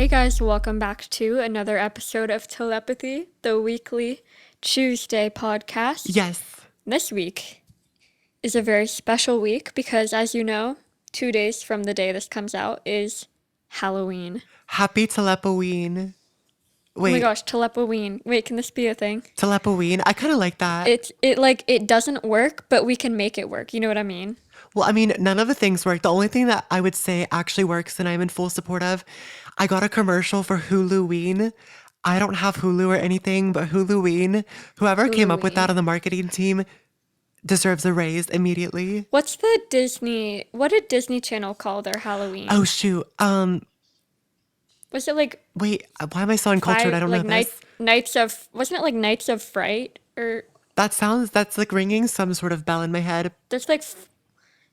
Hey guys, welcome back to another episode of Telepathy, the weekly Tuesday podcast. Yes. This week is a very special week because, as you know, 2 days from the day this comes out is Halloween. Happy Telepaween. Oh my Wait, gosh, Telepaween. Wait, can this be a thing? Telepaween? I kind of like that. It doesn't work, but we can make it work. You know what I mean? Well, I mean, none of the things work. The only thing that I would say actually works and I'm in full support of, I got a commercial for Huluween. I don't have Hulu or anything, but Huluween, whoever came up with that Halloween. on the marketing team deserves a raise immediately. What did Disney Channel call their Oh Halloween? shoot. Was it like Wait, why am I so uncultured? I don't know this. wasn't it like Nights of Fright? Or That's like ringing some sort of bell in my head. there's like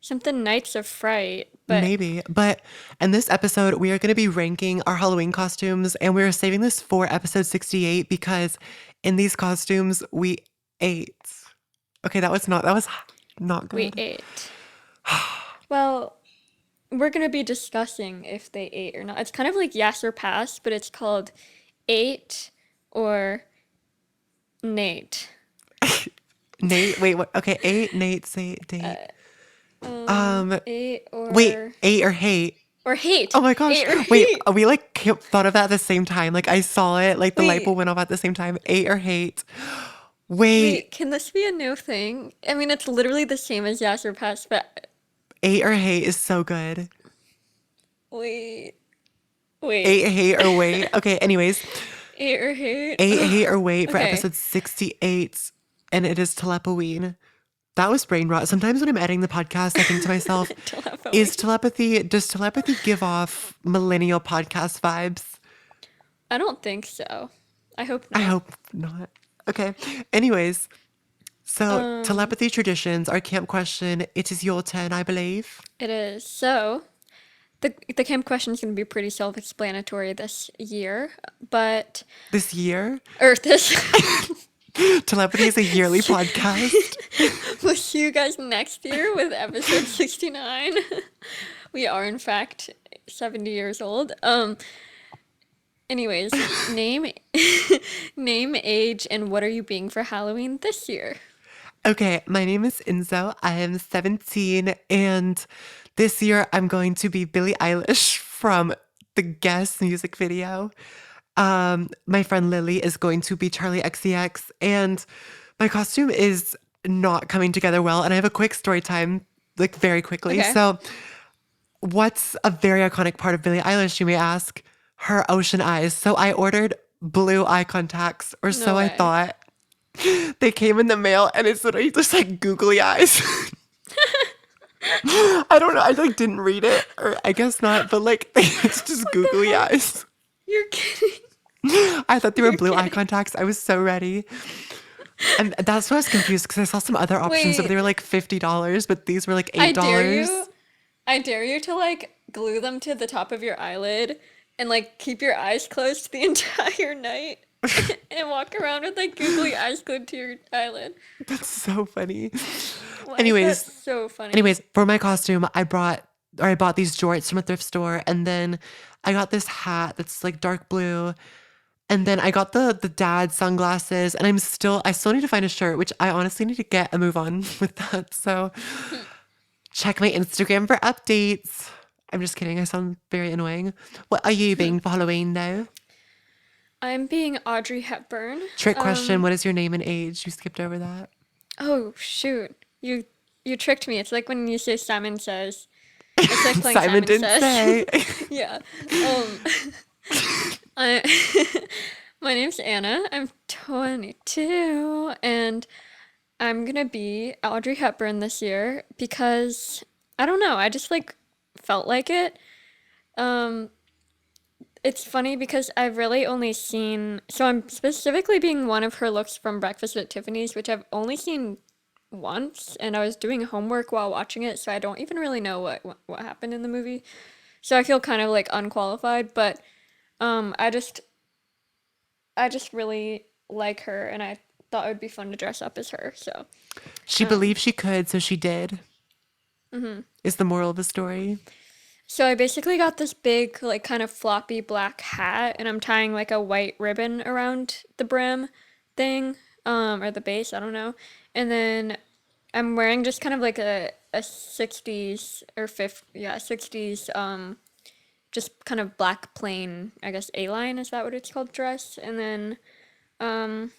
something Nights of Fright, but Maybe. But in this episode, we are going to be ranking our Halloween costumes, and we're saving this for episode 68 because in these costumes, we ate. Okay, that was not we good. ate. Well, we're gonna be discussing if they ate or not. It's kind of like yes or pass, but it's called ate or Nate. Nate, wait, what? Okay, eight, Nate, say, date. Um, Ate wait, eight or hate. or Oh hate. my gosh. Ate or Wait, hate. we like thought of that at the same time. Like I saw it, like the light bulb Wait, went off at the same time. Eight or hate. Wait, wait, can this be a new thing? I mean, it's literally the same as yes or pass, but eight or hate is so good. wait, wait. Eight, hate, or wait. Okay, anyways, Ate or hate. eight, hate, or wait for Okay. episode 68, and it is Telepaween. That was brain rot. Sometimes when I'm editing the podcast, I think to myself, Telepathy. does telepathy give off millennial podcast vibes? I don't think so. I hope I not. hope not. Okay. Anyways, so Um, telepathy traditions, our camp question, it is your turn, I believe. it is. So, the camp question is going to be pretty self-explanatory this year, but This year, or this telepathy is a yearly podcast. we'll see you guys next year with episode 69. We are in fact 70 years old. Anyways, name, age, and what are you being for Halloween this year? Okay, my name is Enzo. I am 17, and this year I'm going to be Billie Eilish from the Guess music video. My friend Lily is going to be Charlie XCX, and my costume is not coming together well. And I have a quick story time, like very quickly. Okay. So, what's a very iconic part of Billie Eilish, you may ask? Her ocean eyes. So, I ordered blue eye contacts, or No so I way. thought. They came in the mail and it's literally just like googly eyes. I don't know. I like didn't read it, or I guess not, but like it's just What the googly heck? eyes. You're kidding. I thought they were You're blue eye kidding. contacts. I was so ready. And that's why I was confused because I saw some other options, but they Wait, were like $50, but these were like I dare you. $8. I dare you to like glue them to the top of your eyelid and like keep your eyes closed the entire night and walk around with like googly eyes glued to your eyelid. That's so funny. Why is that Anyways, so funny? anyways, for my costume, I bought these jorts from a thrift store, and then I got this hat that's like dark blue. And then I got the dad sunglasses, and I still need to find a shirt, which I honestly need to get a move on with that. So check my Instagram for updates. I'm just kidding. I sound very annoying. What are you being for Halloween though? I'm being Audrey Hepburn. Trick question. Um, What is your name and age? You skipped over that. oh shoot. You tricked me. It's like when you say Simon Says. It's like playing Simon Simon didn't Says. say. Yeah. Um I my name's Anna. I'm 22 and I'm gonna be Audrey Hepburn this year because I don't know, I just like felt like it. Um, it's funny because I've really only seen, so I'm specifically being one of her looks from Breakfast at Tiffany's, which I've only seen once, and I was doing homework while watching it, so I don't even really know what happened in the movie. So I feel kind of like unqualified, but um, I just I just really like her, and I thought it would be fun to dress up as her. So She um, believed she could, so she did. Is the moral of the story? So I basically got this big, like kind of floppy black hat, and I'm tying like a white ribbon around the brim thing, or the base, I don't know. And then I'm wearing just kind of like a 60s or 50, yeah, 60s, just kind of black plain, I guess A-line, is that what it's called, dress? And then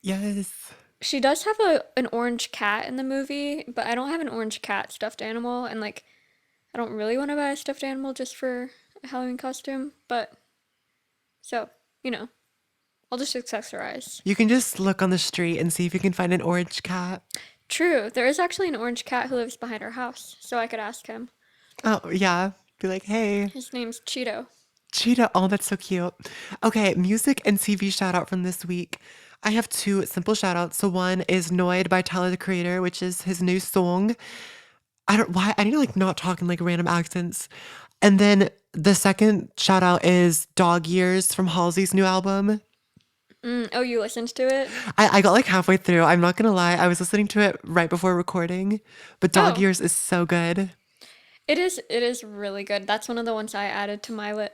Yes. she does have an orange cat in the movie, but I don't have an orange cat stuffed animal, and like I don't really want to buy a stuffed animal just for a Halloween costume, but so, you know, I'll just accessorize. You can just look on the street and see if you can find an orange cat. True, there is actually an orange cat who lives behind our house, so I could ask him. Oh, yeah. Be like, hey, His name's Cheeto. cheetah. Oh, that's so cute. Okay, music and TV shout out from this week. I have two simple shout outs. So one is Noid by Tyler the Creator, which is his new song. I don't why I need to like not talk in like random accents. And then the second shout out is Dog Years from Halsey's new album. Oh, you listened to it? I got like halfway through. I'm not gonna lie. I was listening to it right before recording, but Dog Oh, Years is so good. it is really good. That's one of the ones I added to my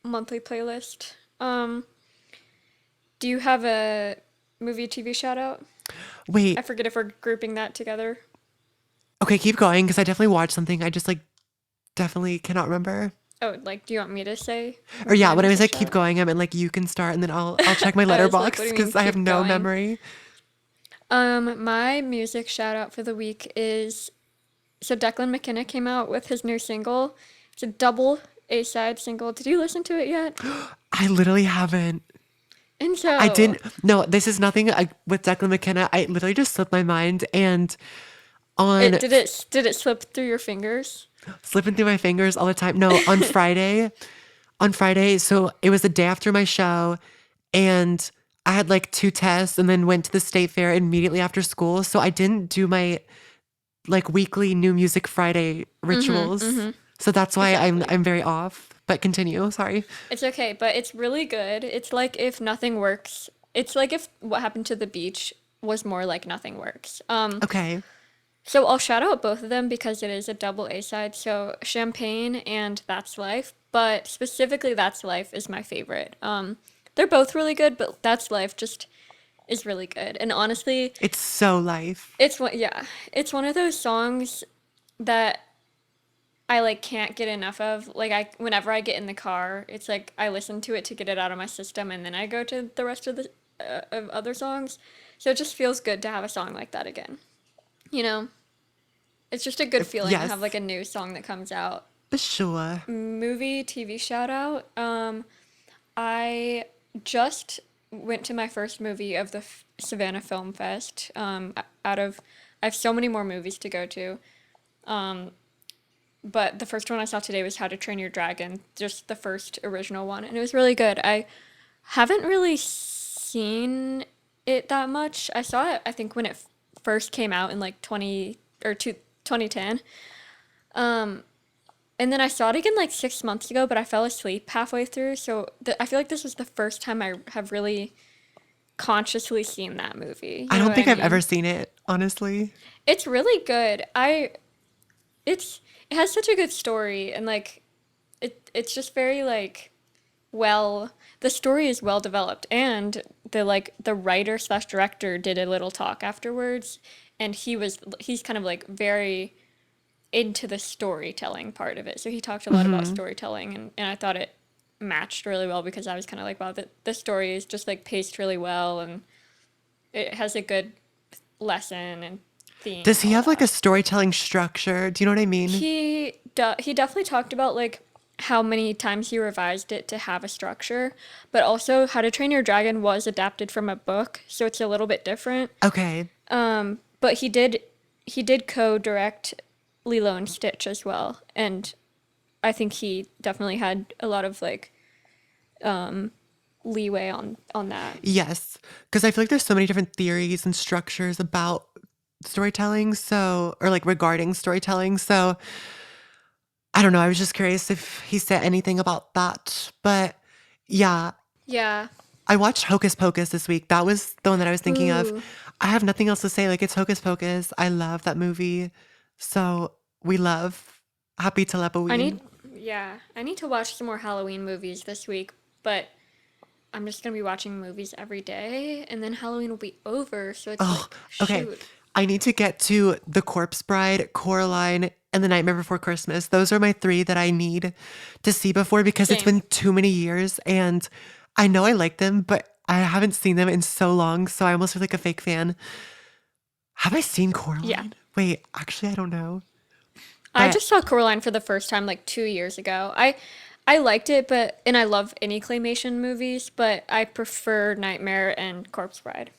monthly playlist. Do you have a movie TV shout out? I Wait, forget if we're grouping that together. okay, keep going because I definitely watched something. I just like definitely cannot remember. Oh, like, do you want me to say Or yeah, my when I was music like keep shout out? going, I meant like you can start and then I'll check my I was like, what letterbox do you mean because I have keep no going? memory. My music shout out for the week is so Declan McKenna came out with his new single. It's a double A-side single. Did you listen to it yet? I literally haven't. And I so didn't. No, this is nothing with Declan McKenna. I literally just slipped my mind and on it slip through your fingers? slipping through my fingers all the time. No, on Friday, so it was the day after my show, and I had like two tests, and then went to the state fair immediately after school. So I didn't do my like weekly New Music Friday rituals. So that's why Exactly. I'm very off. But continue. Sorry. It's okay, but it's really good. It's like if nothing works. It's like if What Happened to the Beach was more like Nothing Works. Okay. So I'll shout out both of them because it is a double A side. So Champagne and That's Life, but specifically That's Life is my favorite. They're both really good, but That's Life just is really good. And honestly, It's so life. it's one of those songs that I like can't get enough of. Like I whenever I get in the car, it's like I listen to it to get it out of my system and then I go to the rest of the of other songs. So it just feels good to have a song like that again. You know? It's just a good feeling to have like Yes. a new song that comes out. Sure. Movie, TV shout out. I just went to my first movie of the Savannah Film Fest. Out of, I have so many more movies to go to. But the first one I saw today was How to Train Your Dragon, just the first original one, and it was really good. I haven't really seen it that much. I saw it, I think, when it first came out in like 2010. And then I saw it again like 6 months ago, but I fell asleep halfway through. So I feel like this was the first time I have really consciously seen that movie. I You know don't what I think I've ever mean? seen it, honestly. It's really good. It's it has such a good story, and like it's just very like well the story is well developed, and the writer slash director did a little talk afterwards, and he's kind of like very into the storytelling part of it. So he talked a lot about storytelling, and I thought it matched really well because I was kind of like, wow, the story is just like paced really well, and it has a good lesson and theme Does and he all have like a that. storytelling structure? Do you know what I mean? He definitely talked about like how many times he revised it to have a structure, but also How to Train Your Dragon was adapted from a book, so it's a little bit different. Okay. But he did co-direct Lilo and Stitch as well, and I think he definitely had a lot of like leeway on that. Yes. Because I feel like there's so many different theories and structures about storytelling. So, or like regarding storytelling. So I don't know. I was just curious if he said anything about that. But yeah, Yeah. I watched Hocus Pocus this week. That was the one that I was thinking of. Ooh. I have nothing else to say. Like, it's Hocus Pocus. I love that movie. So we love Happy I need, Telepaween. yeah, I need to watch some more Halloween movies this week, but I'm just gonna be watching movies every day, and then Halloween will be over, so it's Oh, like, okay. shoot. I need to get to The Corpse Bride, Coraline, and The Nightmare Before Christmas. Those are my three that I need to see before because it's Same. been too many years and I know I like them, but I haven't seen them in so long, so I almost feel like a fake fan. Have I seen Yeah. Coraline? Wait, actually, I don't know. I But just saw Coraline for the first time like 2 years ago. I liked it, but and I love any claymation movies, but I prefer Nightmare and Corpse Bride.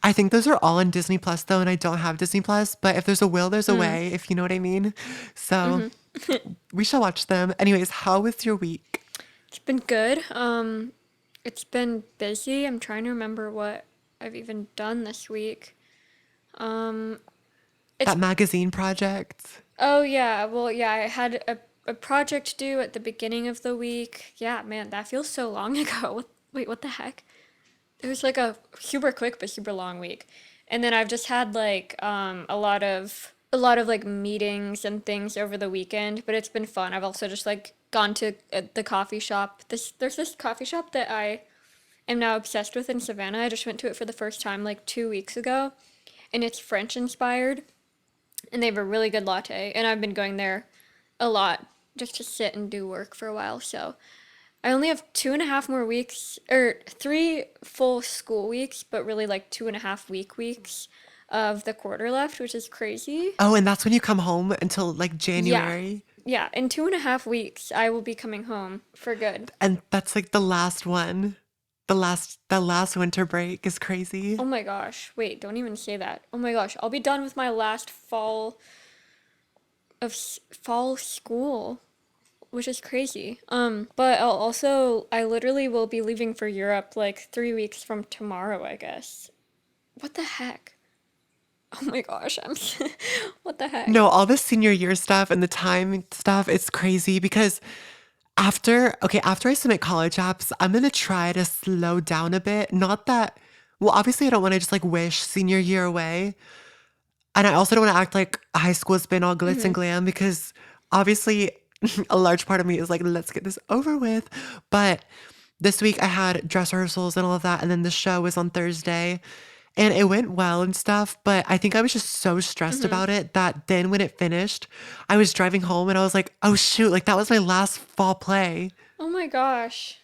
I think those are all on Disney Plus, though, and I don't have Disney Plus. But if there's a will, there's a way, if you know what I mean. So we shall watch them. Anyways, how was your week? It's been good. It's been busy. I'm trying to remember what I've even done this week. Um, it's That magazine project? oh yeah, well yeah, I had a project due at the beginning of the week. Yeah, man, that feels so long ago. Wait, what the heck? It was like a super quick but super long week. And then I've just had like a lot of like meetings and things over the weekend, but it's been fun. I've also just like gone to the coffee shop. There's this coffee shop that I am now obsessed with in Savannah. I just went to it for the first time like 2 weeks ago, and it's French inspired, and they have a really good latte, and I've been going there a lot just to sit and do work for a while. So I only have 2.5 more weeks, or 3 full school weeks, but really like 2.5 weeks of the quarter left, which is crazy. Oh, and that's when you come home until like Yeah. January. Yeah. In 2.5 weeks, I will be coming home for good. And that's like the last one. The last winter break is crazy. Oh my gosh. Wait, don't even say that. Oh my gosh. I'll be done with my last fall school, which is crazy. But I literally will be leaving for Europe like 3 weeks from tomorrow, I guess. What the heck? Oh my gosh, what the heck? No, all the senior year stuff and the time stuff, it's crazy because after I submit college apps, I'm gonna try to slow down a bit. Not that, well, obviously I don't want to just like wish senior year away. And I also don't want to act like high school has been all glitz and glam because obviously a large part of me is like, let's get this over with. But this week I had dress rehearsals and all of that. And then the show was on Thursday and it went well and stuff. But I think I was just so stressed about it that then when it finished, I was driving home and I was like, oh shoot, like that was my last fall play. Oh my gosh.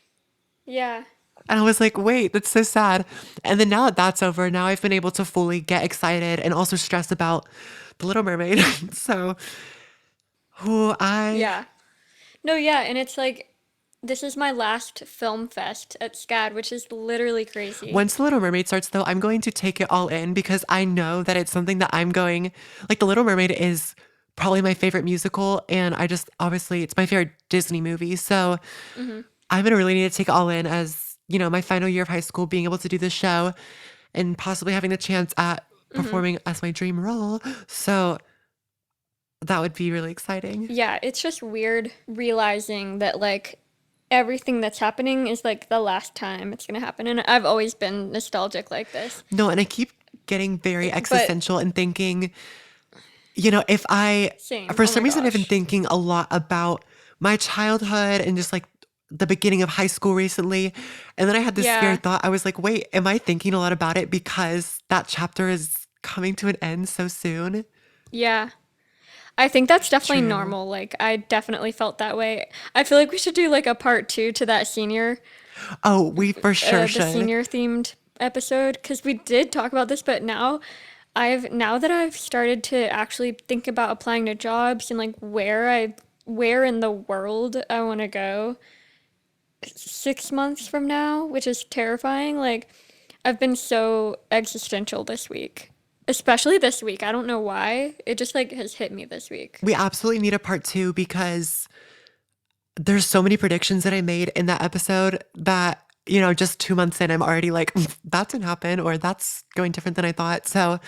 Yeah. And I was like, wait, that's so sad. And then now that that's over, now I've been able to fully get excited and also stress about The Little Mermaid. So, who I, Yeah. No, yeah, and it's like this is my last film fest at SCAD, which is literally crazy. once The Little Mermaid starts, though, I'm going to take it all in because I know that it's something that I'm going, like, The Little Mermaid is probably my favorite musical. And I just, obviously, it's my favorite Disney movie. So, I'm going to really need to take it all in as, my final year of high school, being able to do this show and possibly having the chance at performing as my dream role. So, that would be really exciting. Yeah, it's just weird realizing that like everything that's happening is like the last time it's gonna happen. And I've always been nostalgic like this. No, and I keep getting very But existential and thinking, if same. for Oh some my reason, I've been gosh. thinking a lot about my childhood and just like the beginning of high school recently. And then I had this Yeah. scary thought. I was like, wait, am I thinking a lot about it because that chapter is coming to an end so soon? Yeah. I think that's definitely True. normal. Like I definitely felt that way. I feel like we should do like a part two to that Oh, we for sure the should. senior themed episode because we did talk about this, but now that I've started to actually think about applying to jobs and like where in the world I want to go 6 months from now, which is terrifying. Like I've been so existential this week, especially this week. I don't know why. It just like has hit me this week. We absolutely need a part two because there's so many predictions that I made in that episode that, just 2 months in, I'm already like, that didn't happen or that's going different than I thought. So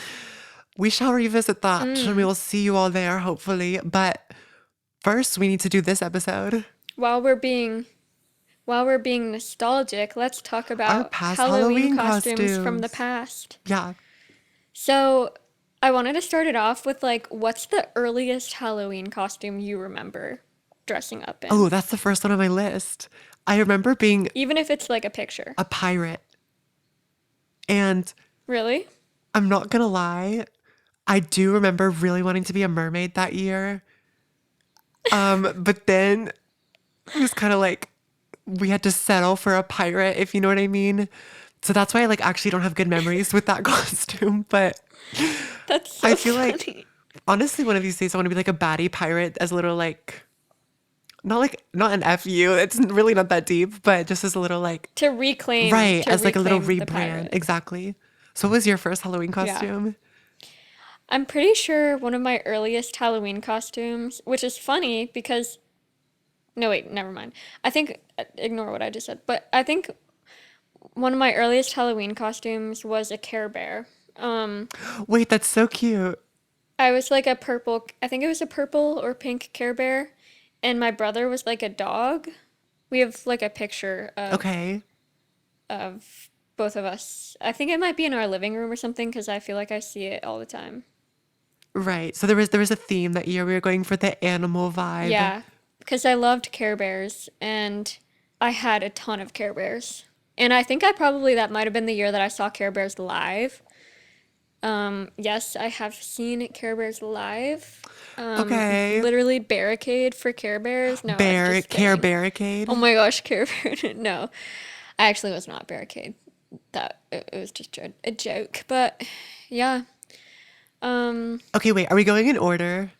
we shall revisit that and we will see you all there, hopefully. But first, we need to do this episode. While we're being while we're being nostalgic, let's talk Our about past Halloween Halloween costumes from the costumes. past. Yeah. So, I wanted to start it off with like, what's the earliest Halloween costume you remember dressing up Oh, in? that's the first one on my list. I remember being Even if it's like a picture. a pirate, and Really? I'm not gonna lie, I do remember really wanting to be a mermaid that year. But then it was kind of like we had to settle for a pirate, if you know what I mean. So that's why I like actually don't have good memories with that costume. But That's I so feel like funny. honestly, one of these days I want to be like a baddie pirate as a little not an FU. It's really not that deep, but just as a little like right, To as like a little reclaim the rebrand. pirate. Exactly. So what was your first Halloween Yeah. costume? I'm pretty sure one of my earliest Halloween costumes, which is funny because no wait, never mind. I think ignore what I just said, but I think one of my earliest Halloween costumes was a Care Bear. Um, Wait, that's so cute. I was like a purple, I think it was a purple or pink Care Bear, and my brother was like a dog. We have like a picture Okay. of both of us. I think it might be in our living room or something because I feel like I see it all the time. Right. So there was a theme that year. We were going for the animal vibe. Yeah, because I loved Care Bears and I had a ton of Care Bears. And I think I probably that might have been the year that I saw Care Bears live. Yes, I have seen Care Bears live. Okay. Literally barricade for Care Bears. No, I'm Bear just care kidding. Oh barricade. my gosh, Care Bear. No, I actually was not barricade. It was just a joke. But yeah. Um, Okay, wait. Are we going in order?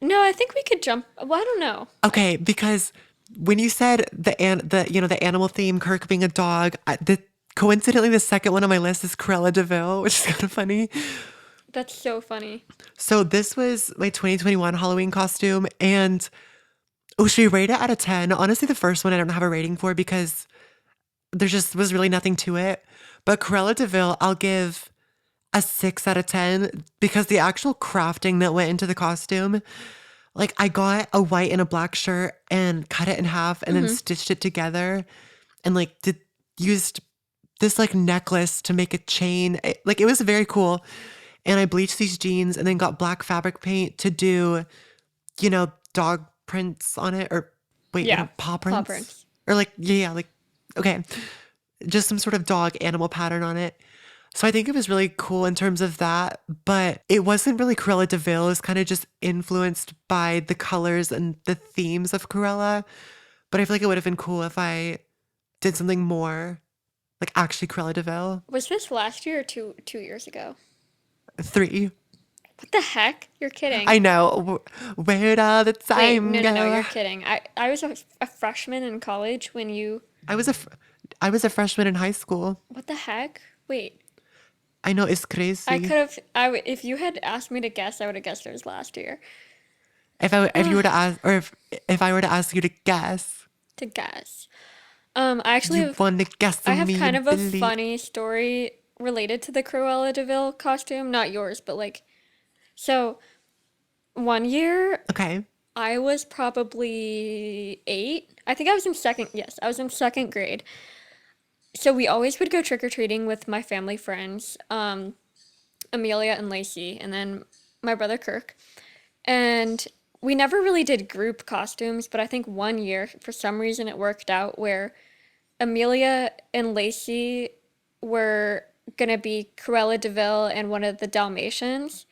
no, I think we could jump. Well, I don't know. Okay, because when you said the animal theme, Kirk being a dog, coincidentally the second one on my list is Cruella Deville, which is kind of funny. That's so funny. So this was my 2021 Halloween costume, and oh, should we rate it out of 10? Honestly, the first one I don't have a rating for because there just was really nothing to it. But Cruella Deville, I'll give a 6 out of 10 because the actual crafting that went into the costume, like I got a white and a black shirt and cut it in half and then Mm-hmm. stitched it together and like did used this like necklace to make a chain. Like it was very cool. And I bleached these jeans and then got black fabric paint to do, dog prints on it or wait, Yeah, paw paw prints prints. or like yeah, like okay, just some sort of dog animal pattern on it. So I think it was really cool in terms of that, but it wasn't really Cruella de Vil. It was kind of just influenced by the colors and the themes of Cruella. But I feel like it would have been cool if I did something more like actually Cruella de Vil. Was this last year or 2 years ago? 3. What the heck? You're kidding. I know. Where'd all the Wait, time no, go? you're kidding. I was a freshman in college when you. I was a, fr- I was a freshman in high school. What the heck? Wait, I know it's I crazy. could have. If you had asked me to guess, I would have guessed it was last year. If you were to ask, or if I were to ask you to guess, To guess. I actually you have. want to guess I on have me, you kind of a Billy. funny story related to the Cruella de Vil costume. Not yours, but like. So, one year Okay. I was probably 8. I think I was in second. Yes, I was in second grade. So we always would go trick or treating with my family friends, Amelia and Lacey, and then my brother Kirk. And we never really did group costumes, but I think one year, for some reason, it worked out where Amelia and Lacey were gonna be Cruella de Vil and one of the Dalmatians.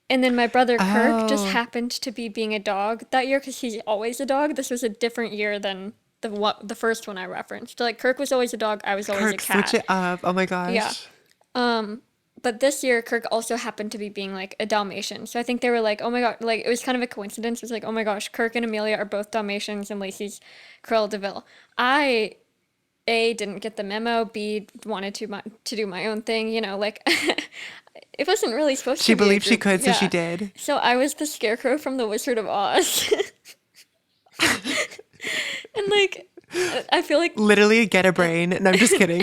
And then my brother Kirk just Oh, happened to be being a dog that year because he's always a dog. This was a different year than the first one I referenced. Like Kirk was always a dog, I was always a Kirk, switch cat. it up. Oh my Yeah. gosh. But this year Kirk also happened to be being like a Dalmatian. So I think they were like, oh my god, like it was kind of a coincidence. It was like, oh my gosh, Kirk and Amelia are both Dalmatians and Lacey's Cruella de Vil. I A didn't get the memo. B wanted to do my own thing. Like it wasn't really supposed She to be a believed she group. could, so she Yeah. did. So I was the scarecrow from the Wizard of Oz. And like I feel like Literally get a brain. No, I'm just kidding.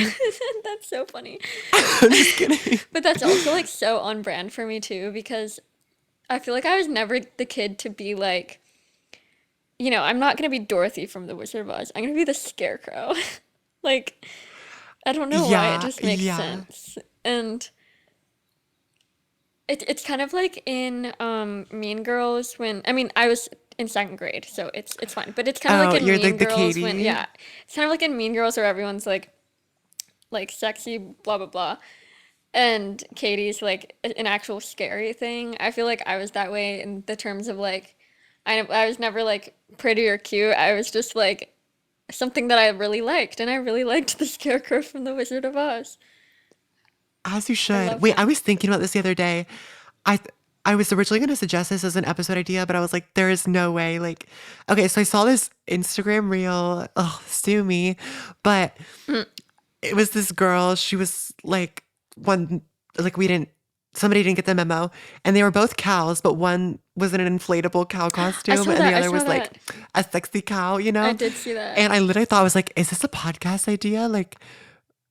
that's so funny. I'm just kidding. But that's also like so on brand for me too because I feel like I was never the kid to be like, I'm not gonna be Dorothy from the Wizard of Oz. I'm gonna be the scarecrow. Like I don't know why, it Yeah, just makes yeah. sense. And It's kind of like in Mean Girls when I mean I was in second grade, so it's fine. But it's kind of like Oh, in you're Mean like the Girls when Katie. yeah, it's kind of like in Mean Girls where everyone's like sexy blah blah blah, and Katie's like an actual scary thing. I feel like I was that way in the terms of like I was never like pretty or cute. I was just like something that I really liked, and I really liked the Scarecrow from The Wizard of Oz. As you I should. loved Wait, I him. was thinking about this the other day. I I was originally going to suggest this as an episode idea, but I was like, there is no way. Like, okay, so I saw this Instagram reel. Oh, sue me, but it was this girl. She was like one, like we didn't. Somebody didn't get the memo, and they were both cows, but one was in an inflatable cow I costume, saw and the that. I other saw was like that. a sexy cow, you I know. did see that. And I literally thought I was like, is this a podcast idea? Like,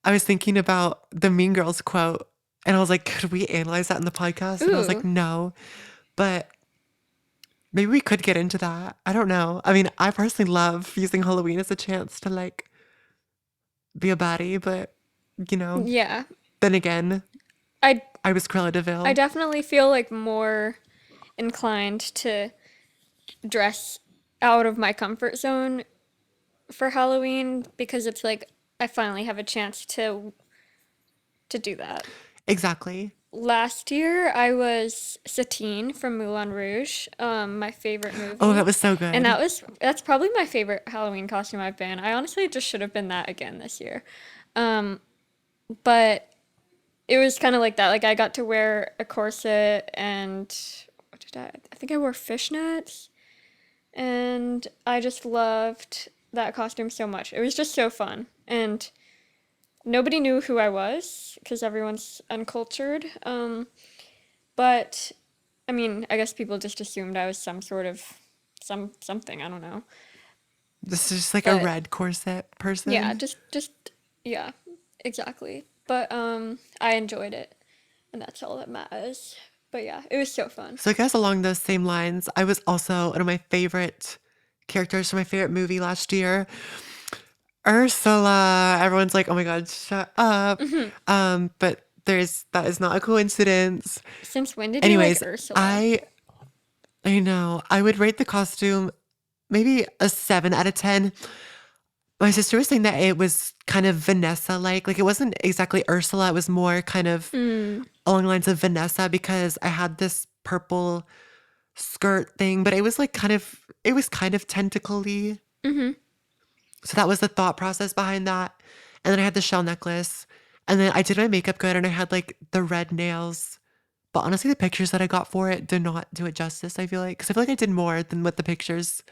I was thinking about the Mean Girls quote, and I was like, could we analyze that in the podcast? And I was like, Ooh, no, but maybe we could get into that. I don't know. I mean, I personally love using Halloween as a chance to like be a baddie, but you know, yeah. then again, I I was Cruella I Deville. definitely feel like more inclined to dress out of my comfort zone for Halloween because it's like I finally have a chance to do that. Exactly. Last year I was Satine from Moulin Rouge, my favorite Oh, that movie. was so And good. that's probably my favorite Halloween costume I've been. I honestly just should have been that again this year. Um, but it was kind of like that. Like I got to wear a corset and what did I think I wore fishnets and I just loved that costume so much. It was just so fun. And nobody knew who I was because everyone's uncultured. But I mean, I guess people just assumed I was some sort of something, I don't know. This is just like a But red corset yeah, person. just yeah, exactly. But I enjoyed it and that's all that matters. But yeah, it was so fun. So I guess along those same lines, I was also one of my favorite characters from my favorite movie last year, Ursula. Everyone's like, "Oh my god, shut up!" But there's that is not a coincidence. Since when did you like Anyways, Ursula? I know I would rate the costume maybe a 7 out of 10. My sister was saying that it was kind of Vanessa like it wasn't exactly Ursula. It was more kind of Mm, along the lines of Vanessa because I had this purple skirt thing, but it was kind of tentacly. mm-hmm. So that was the thought process behind that. And then I had the shell necklace. And then I did my makeup good and I had like the red nails. But honestly, the pictures that I got for it did not do it justice, I feel like. Because I feel like I did more than what the pictures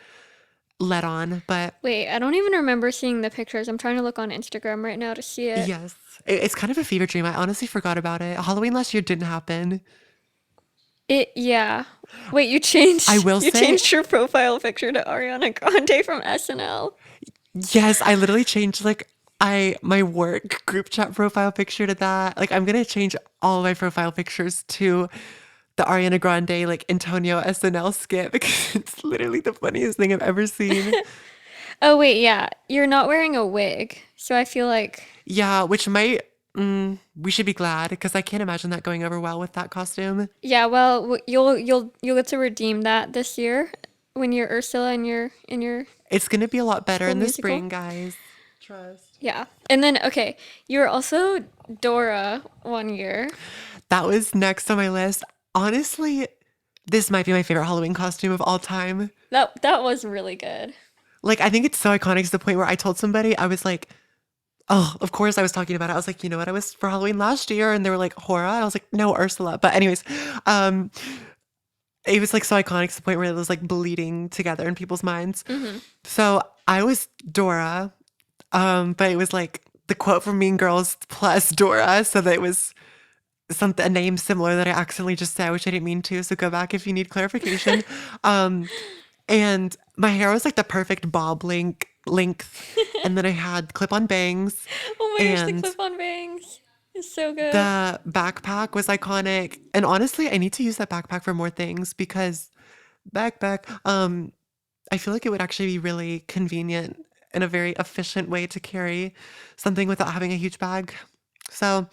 let on. But Wait, I don't even remember seeing the pictures. I'm trying to look on Instagram right now to see it. yes, it's kind of a fever dream. I honestly forgot about it. Halloween last year didn't happen. Yeah. Wait, I will you say, changed your profile picture to Ariana Grande from SNL. yes, I literally changed like my work group chat profile picture to that. Like I'm gonna change all my profile pictures to the Ariana Grande like Antonio SNL skit because it's literally the funniest thing I've ever seen. Oh wait, yeah. You're not wearing a wig. So I feel like Yeah, which might we should be glad because I can't imagine that going over well with that costume. yeah, well, you'll get to redeem that this year when you're Ursula in your It's gonna be a lot better school in the musical. spring, guys. Trust. Yeah. And then okay, you were also Dora one year. That was next on my list. Honestly, this might be my favorite Halloween costume of all time. That was really good. Like, I think it's so iconic to the point where I told somebody, I was like, oh, of course I was talking about it. I was like, you know what? I was for Halloween last year. And they were like, Hora. And I was like, no, Ursula. But, anyways, um, it was like so iconic to the point where it was like bleeding together in people's minds. Mm-hmm. So I was Dora, but it was like the quote from Mean Girls plus Dora. So that it was something a name similar that I accidentally just said, which I didn't mean to. So go back if you need clarification. Um, and my hair was like the perfect bob length, and then I had clip-on bangs, Oh my gosh, the and clip-on bangs is so good. the backpack was iconic. And honestly, I need to use that backpack for more things because backpack, I feel like it would actually be really convenient and a very efficient way to carry something without having a huge bag. So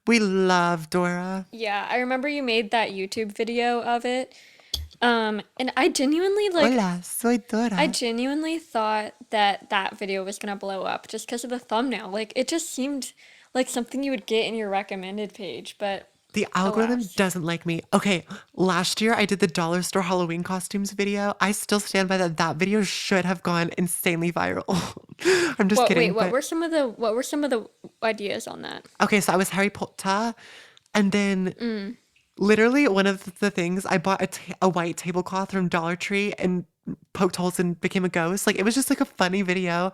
we love Dora. Yeah, I remember you made that YouTube video of it. And I genuinely like Hola, soy I Dora. genuinely thought that that video was gonna blow up just because of the thumbnail. Like it just seemed like something you would get in your recommended page, but The algorithm alas. doesn't like me. Okay, last year I did the dollar store Halloween costumes video. I still stand by that. That video should have gone insanely viral. I'm just What wait, kidding, but what were some of the ideas on that? okay, so I was Harry Potter, and then literally one of the things I bought a white tablecloth from Dollar Tree and poked holes and became a ghost. Like it was just like a funny video.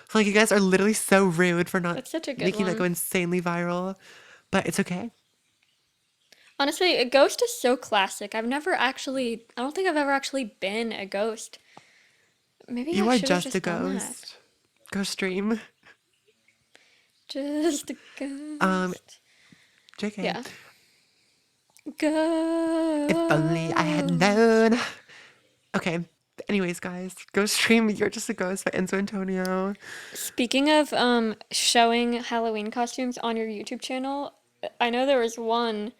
So like you guys are literally so rude for not That's such a good making that go one. insanely viral, but it's okay. Honestly, a ghost is so classic. I don't think I've ever actually been a ghost. Maybe I You are should have just a just done that. ghost. Go stream. Just a Um, ghost. JK. Yeah. If only I had known. Ghost. Okay. Anyways, guys, go stream You're Just a Ghost by Enzo Antonio. Speaking of showing Halloween costumes on your YouTube channel, I know there was one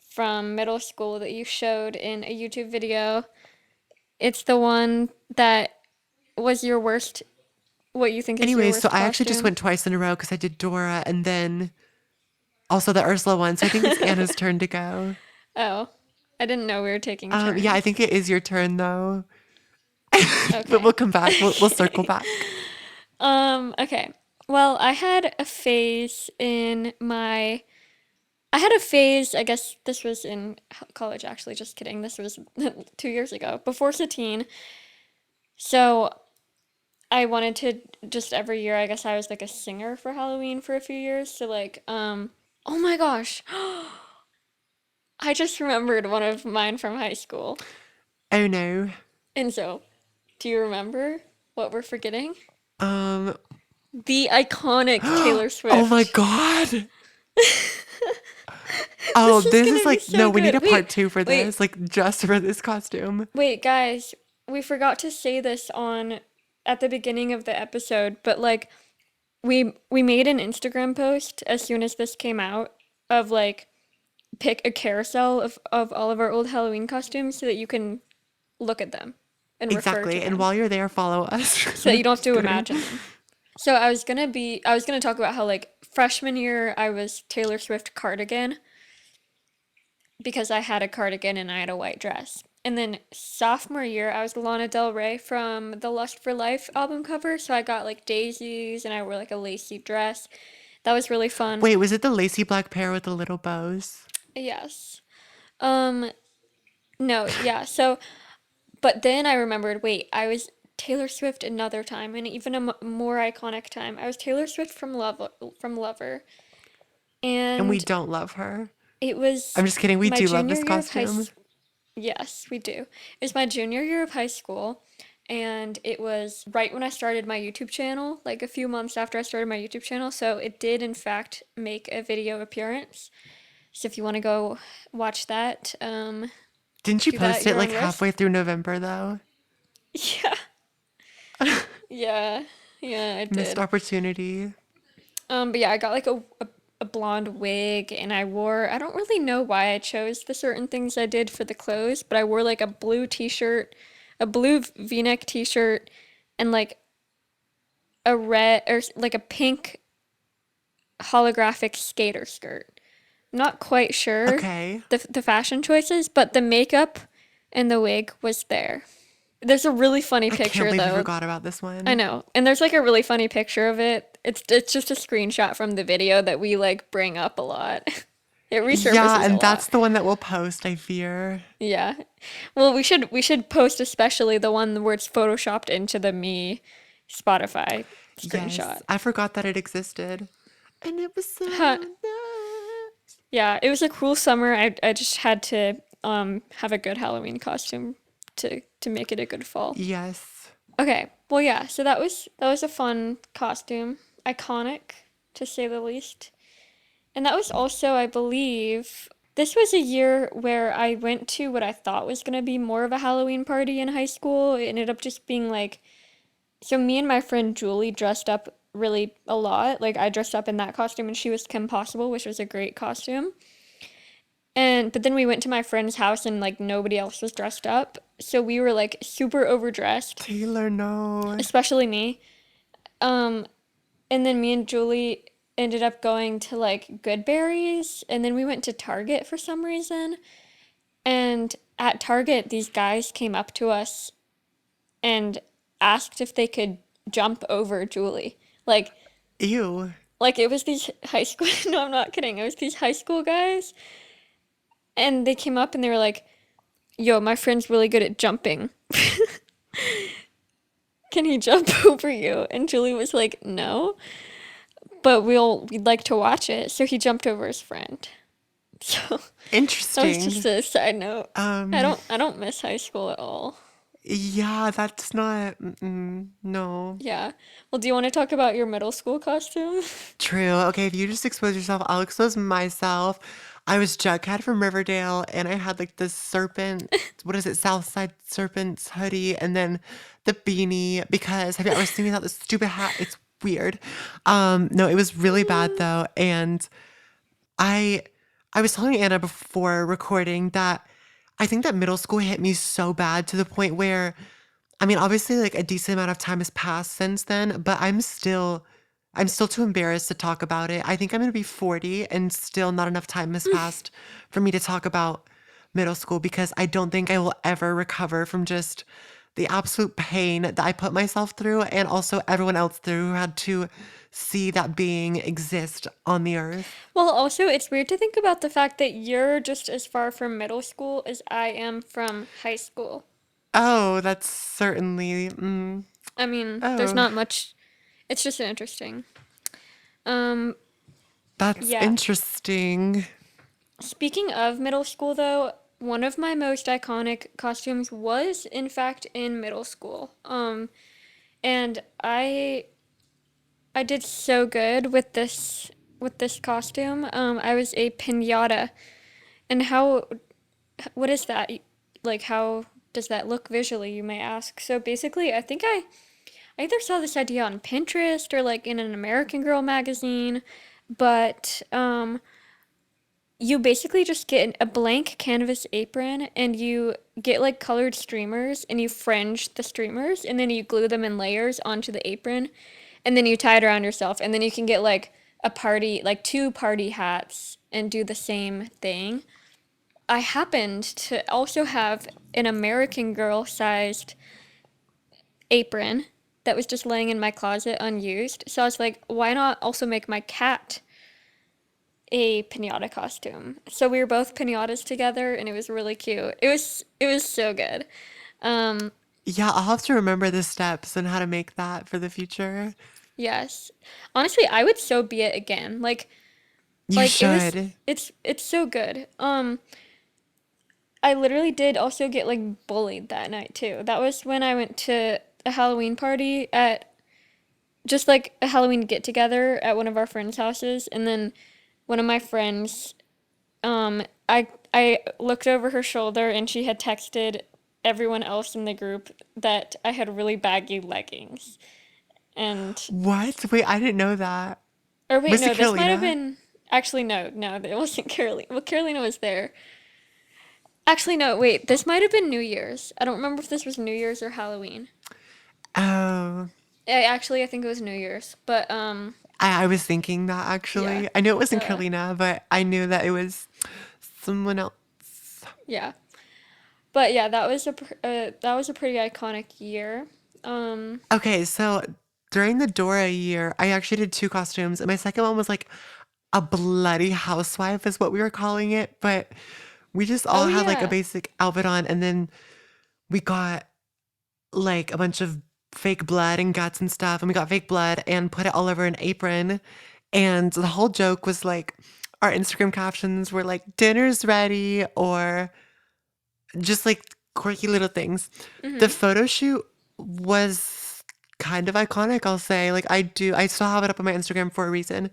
from middle school that you showed in a YouTube video. It's the one that was your worst, what you think is your Anyways, so worst I actually just costume. went twice in a row because I did Dora and then also the Ursula one. So I think it's Anna's turn to go. Oh, I didn't know we were taking Yeah, I turns. think it is your turn though. But Okay. we'll come back. We'll circle back. Okay. Well, I had a phase, I guess this was in college actually, just kidding. This was 2 years ago, before Satine. So I wanted to just every year, I guess I was like a singer for Halloween for a few years. So like, oh my gosh. I just remembered one of mine from high school. Oh no. And so, do you remember what we're forgetting? Um. The iconic Taylor Oh my Swift. God. Oh, This is this is gonna be like no. so We need good. a part two for Wait, this. Like just for this costume. wait, guys. We forgot to say this on at the beginning of the episode, but like we made an Instagram post as soon as this came out of like pick a carousel of all of our old Halloween costumes so that you can look at them and refer to Exactly. And them while you're there, follow us. so that you don't have Just to kidding. imagine them. So I was gonna talk about how like freshman year I was Taylor Swift cardigan because I had a cardigan and I had a white dress. And then sophomore year I was Lana Del Rey from the Lust for Life album cover, so I got like daisies and I wore like a lacy dress. That was really fun. Wait, was it the lacy black pair with the little bows? Yes. Um no, yeah. So but then I remembered, wait, I was Taylor Swift another time, and even a more iconic time. I was Taylor Swift from Lover, And we and don't love her. it was I'm just kidding. We my do love junior this year of costume. Yes, we do. It was my junior year of high school, and it was right when I started my YouTube channel, like a few months after I started my YouTube channel. So it did, in fact, make a video appearance. So if you want to go watch that, Didn't you do that at post it your like own halfway risk. through November though? Yeah, yeah, yeah, I Missed did. opportunity. But yeah, I got like a blonde wig and I don't really know why I chose the certain things I did for the clothes, but I wore like a blue t-shirt, a blue v-neck t-shirt, and like a red or like a pink holographic skater skirt. I'm not quite sure Okay. the fashion choices, but the makeup and the wig was there. There's a really funny I can't picture believe you though. forgot about this I one. know. And there's like a really funny picture of it. It's just a screenshot from the video that we like bring up a lot. It Yeah, resurfaces a and that's lot. the one that we'll post, I fear. Yeah. Well, we should post especially the one where it's photoshopped into the me Spotify Yes, screenshot. I forgot that it existed. And it was so Huh. nice. Yeah, it was a cool summer. I just had to have a good Halloween costume to make it a good fall. Yes. Okay. Well, yeah. So that was a fun costume. Iconic to say the least. And that was also, I believe, this was a year where I went to what I thought was going to be more of a Halloween party in high school. It ended up just being like, so me and my friend Julie dressed up really a lot. Like I dressed up in that costume and she was Kim Possible, which was a great costume. And but then we went to my friend's house and like nobody else was dressed up. So we were like super overdressed, Taylor, no. especially me. Um and then me and Julie ended up going to like Goodberry's and then we went to Target for some reason. And at Target these guys came up to us and asked if they could jump over Julie. Like Ew. like it was these high school no, I'm not kidding. It was these high school guys and they came up and they were like, "Yo, my friend's really good at jumping. Can he jump over you?" And Julie was like, "No, but we'd like to watch it." So he jumped over his friend. So that was just Interesting. a side note. Um, I don't miss high school at all. yeah, that's not, no. Yeah. Well, do you want to talk about your middle school costume? True. Okay, if you just expose yourself, I'll expose myself. I was Jughead from Riverdale, and I had like this serpent, what is it, Southside Serpents hoodie, and then the beanie. Because have you ever seen me without this stupid hat? It's weird. No, it was really bad though, and I I was telling Anna before recording that I think that middle school hit me so bad to the point where I mean, obviously, like a decent amount of time has passed since then, but I'm still too embarrassed to talk about it. I think I'm gonna be 40 and still not enough time has passed for me to talk about middle school because I don't think I will ever recover from just the absolute pain that I put myself through and also everyone else through who had to see that being exist on the earth. Well, also, it's weird to think about the fact that you're just as far from middle school as I am from high school. Oh, that's certainly, I mean, there's oh, not much. It's just interesting. Um, that's yeah. interesting. Speaking of middle school, though, one of my most iconic costumes was, in fact, in middle school. And I did so good with this costume. I was a piñata, and how what is that? Like, how does that look visually? You may ask. So basically, I either saw this idea on Pinterest or like in an American Girl magazine, but you basically just get a blank canvas apron and you get like colored streamers and you fringe the streamers and then you glue them in layers onto the apron and then you tie it around yourself and then you can get like a party, like two party hats and do the same thing. I happened to also have an American Girl sized apron that was just laying in my closet unused. So I was like, why not also make my cat a pinata costume? So we were both pinatas together and it was really cute. It was so good. Um Yeah, I'll have to remember the steps and how to make that for the future. yes. Honestly, I would so be it again. You Like it was should. it's so good. I literally did also get like bullied that night too. That was when I went to a Halloween party at just like a Halloween get together at one of our friends' houses and then one of my friends I looked over her shoulder and she had texted everyone else in the group that I had really baggy leggings. And What? Wait, I didn't know that. or wait, Was it no, this might have Carolina? been actually no, it wasn't Carolina. Well, Carolina was there. Actually, no, wait, this might have been New Year's. I don't remember if this was New Year's or Halloween. Oh, I think it was New Year's, but I was thinking that yeah, actually. I knew it wasn't uh, Carolina, but I knew that it was someone else. yeah. But yeah, that was a pretty iconic year. Um, Okay, so during the Dora year, I actually did two costumes, and my second one was like a bloody housewife, is what we were calling it. But we just all oh had like a yeah. basic outfit on, and then we got like a bunch of fake blood and guts and stuff, and we got fake blood and put it all over an apron. And the whole joke was like our Instagram captions were like dinner's ready or just like quirky little things. The Mhm. photo shoot was kind of iconic, I'll say. Like I still have it up on my Instagram for a reason.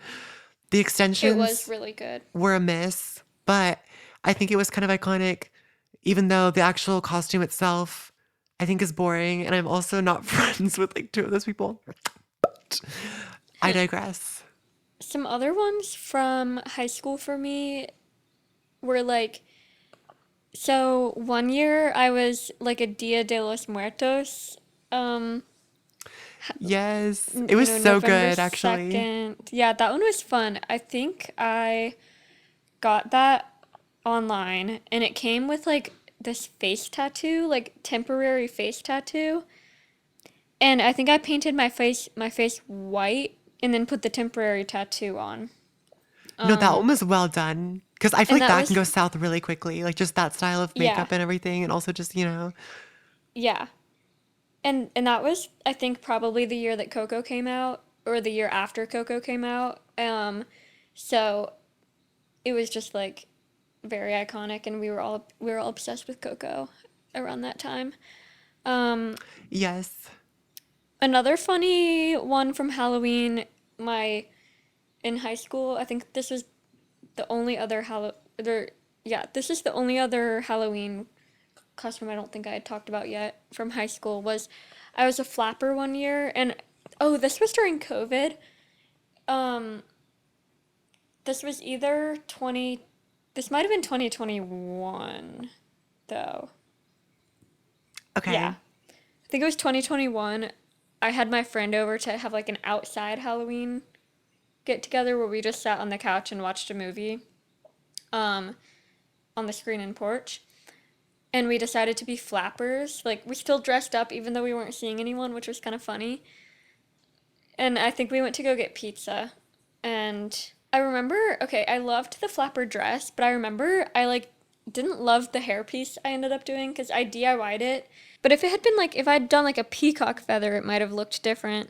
The It was extensions really good. were a miss, but I think it was kind of iconic, even though the actual costume itself I think is boring. And I'm also not friends with like two of those people. I digress. Some other ones from high school for me were like, so one year I was like a Dia de los Muertos, um, Yes, it was so November good actually. 2nd. Yeah, that one was fun. I think I got that online and it came with like this face tattoo, like temporary face tattoo. And I think I painted my face white and then put the temporary tattoo on. No, that Um, one was well done. Because I feel and like that that can was go south really quickly. Like just that style of yeah, makeup and everything. And also just, yeah. And that was I think probably the year that Coco came out or the year after Coco came out. So it was just like very iconic and we were all obsessed with Coco around that time. Um, yes. Another funny one from Halloween, my in high school, I think this was the only other this is the only other Halloween costume I don't think I had talked about yet from high school was I was a flapper one year and oh, this was during COVID. Um, this was either 20 this might have been 2021 though. Yeah. Okay. I think it was 2021. I had my friend over to have like an outside Halloween get together where we just sat on the couch and watched a movie um, on the screen and porch. And we decided to be flappers. Like, we still dressed up even though we weren't seeing anyone, which was kind of funny. And I think we went to go get pizza. And I remember, okay, I loved the flapper dress, but I remember I like didn't love the hairpiece I ended up doing because I DIY'd it. But if it had been like, if I'd done like a peacock feather, it might have looked different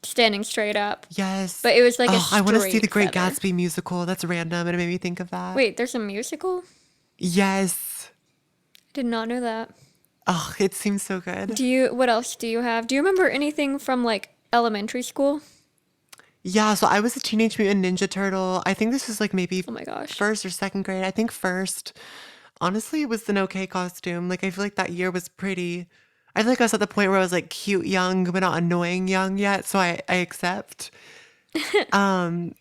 standing straight up. Yes. But it was like a Oh, I want to see the straight Great feather. Gatsby musical. That's random. And it made me think of that. Wait, there's a musical? Yes. Did not know that. Oh, it seems so good. What else do you have? Do you remember anything from like elementary school? Yeah, so I was a Teenage Mutant Ninja Turtle. I think this was like maybe Oh my gosh. first or second grade. I think first. Honestly, it was an okay costume. Like, I feel like that year was pretty. I feel like I was at the point where I was like cute young, but not annoying young yet. So I accept. Um,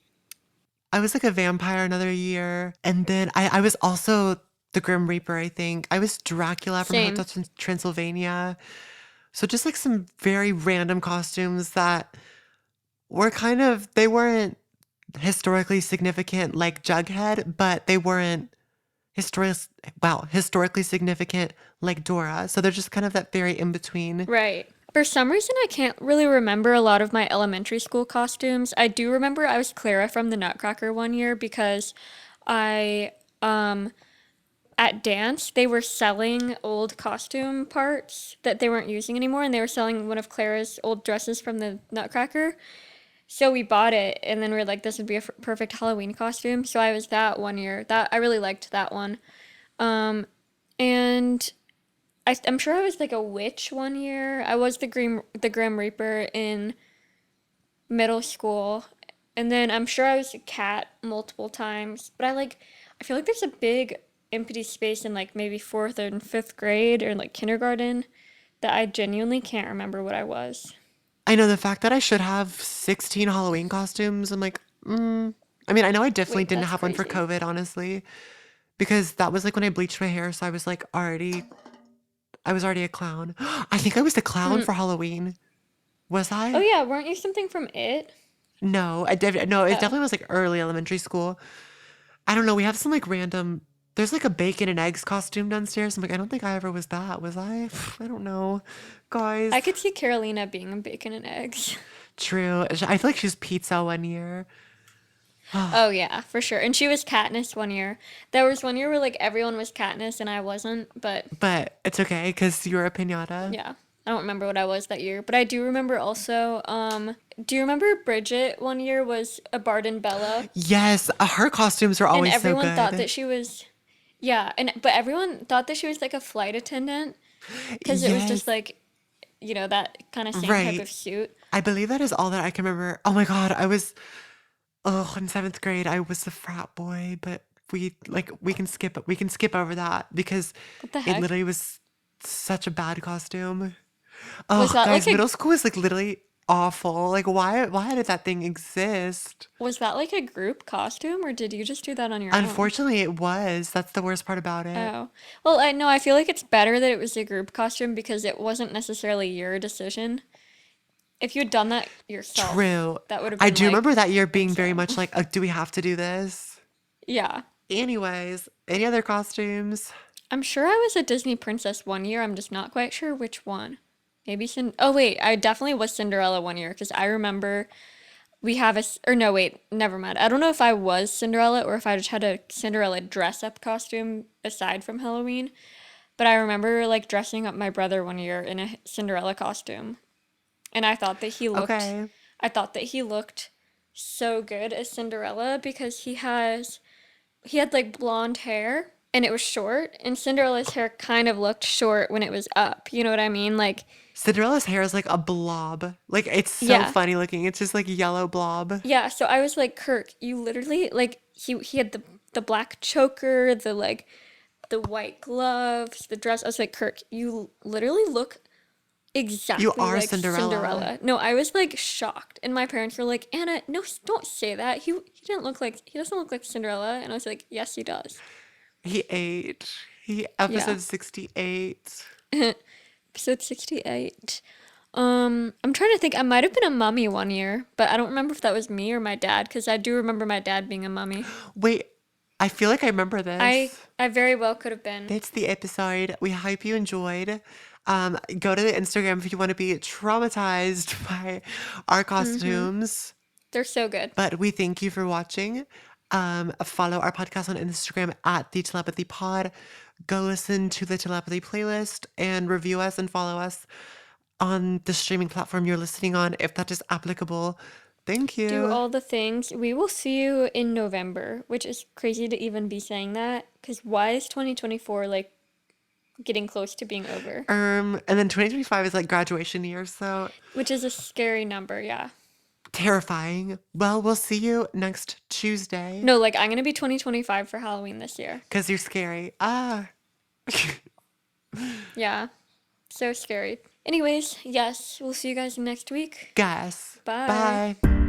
I was like a vampire another year. And then I was also the Grim Reaper, I think. I was Dracula from Same. Hotel Transylvania. So just like some very random costumes that were kind of, they weren't historically significant like Jughead, but they weren't historic, historically significant like Dora. So they're just kind of that very in between. Right. For some reason, I can't really remember a lot of my elementary school costumes. I do remember I was Clara from the Nutcracker one year because I, at dance, they were selling old costume parts that they weren't using anymore, and they were selling one of Clara's old dresses from the Nutcracker. So we bought it, and then we were like, this would be a perfect Halloween costume. So I was that one year. That I really liked that one. Um, and I'm sure I was like a witch one year. I was the Grim Reaper in middle school, and then I'm sure I was a cat multiple times. But I feel like there's a big empty space in like maybe fourth and fifth grade or like kindergarten that I genuinely can't remember what I was. I know the fact that I should have 16 Halloween costumes. I'm like, I mean, I know I definitely Wait, didn't that's have one for crazy. COVID, honestly, because that was like when I bleached my hair. So I was already a clown. I think I was the clown for Halloween. Was Oh I? yeah, weren't you something from It? No, no, it Oh, definitely was like early elementary school. I don't know. We have some like random. There's like a bacon and eggs costume downstairs. I'm like, I don't think I ever was that. Was I? I don't know, I guys. could see Carolina being a bacon and eggs. True. I feel like she was pizza one year, Oh yeah, for sure. And she was Katniss one year. There was one year where like everyone was Katniss and I wasn't, but but it's okay because you're a pinata. yeah. I don't remember what I was that year, but I do remember also do you remember Bridget one year was a Barden Bella Yes, her costumes are and always so everyone thought good. that she was yeah, and but everyone thought that she was like a flight attendant cuz it was just Yes, like, that kind of same type of right. suit. I believe that is all that I can remember. Oh my God, in seventh grade, I was the frat boy, but we can skip over that because What the it heck? literally was such a bad costume. Was Oh, that like guys, a middle school is like literally. awful. Like why did that thing exist? Was that like a group costume or did you just do that on your own? Unfortunately, it was. That's the worst part about it. Oh. Well, I know I feel like it's better that it was a group costume because it wasn't necessarily your decision. If you had done that yourself, True. that would have I been do remember like that year being very insane. much like, do we have to do this? Yeah. Anyways, any other costumes? I'm sure I was a Disney princess one year. I'm just not quite sure which one. Maybe Oh wait, I definitely was Cinderella one year because I remember we have or no, wait, never mind. I don't know if I was Cinderella or if I just had a Cinderella dress up costume aside from Halloween, but I remember like dressing up my brother one year in a Cinderella costume, and Okay. I thought that he looked so good as Cinderella because he had like blonde hair and it was short, and Cinderella's hair kind of looked short when it was up. You know what I mean? Like, Cinderella's hair is like a blob. Like it's so yeah. funny looking. It's just like yellow blob. Yeah, so I was like, Kirk, you literally like he had the black choker, the like the white gloves, the dress. I was like, Kirk, you literally look You exactly are like Cinderella. Cinderella. No, I was like shocked. And my parents were like, Anna, no, don't say that. He doesn't look like Cinderella. And I was like, yes, he does. He ate. He Yeah. episode 68. Episode 68. I'm trying to think. I might have been a mummy one year, but I don't remember if that was me or my dad because I do remember my dad being a mummy. Wait, I feel like I remember this. I very well could have been. That's the episode. We hope you enjoyed. Go to the Instagram if you want to be traumatized by our Mm-hmm. costumes. They're so good. But we thank you for watching. Follow our podcast on Instagram at the Telepathy Pod. Go listen to the Telepathy playlist and review us and follow us on the streaming platform you're listening on if that is applicable. Thank Do you. all the things. We will see you in November, which is crazy to even be saying that because why is 2024 like getting close to being over? And then 2025 is like graduation year, so Which is a scary number, yeah. terrifying. Well, we'll see you next Tuesday No, like I'm gonna be 2025 for Halloween this year. because you're scary. Ah, Yeah, so scary. Anyways, yes, we'll see you guys next week. guess. Bye. Bye.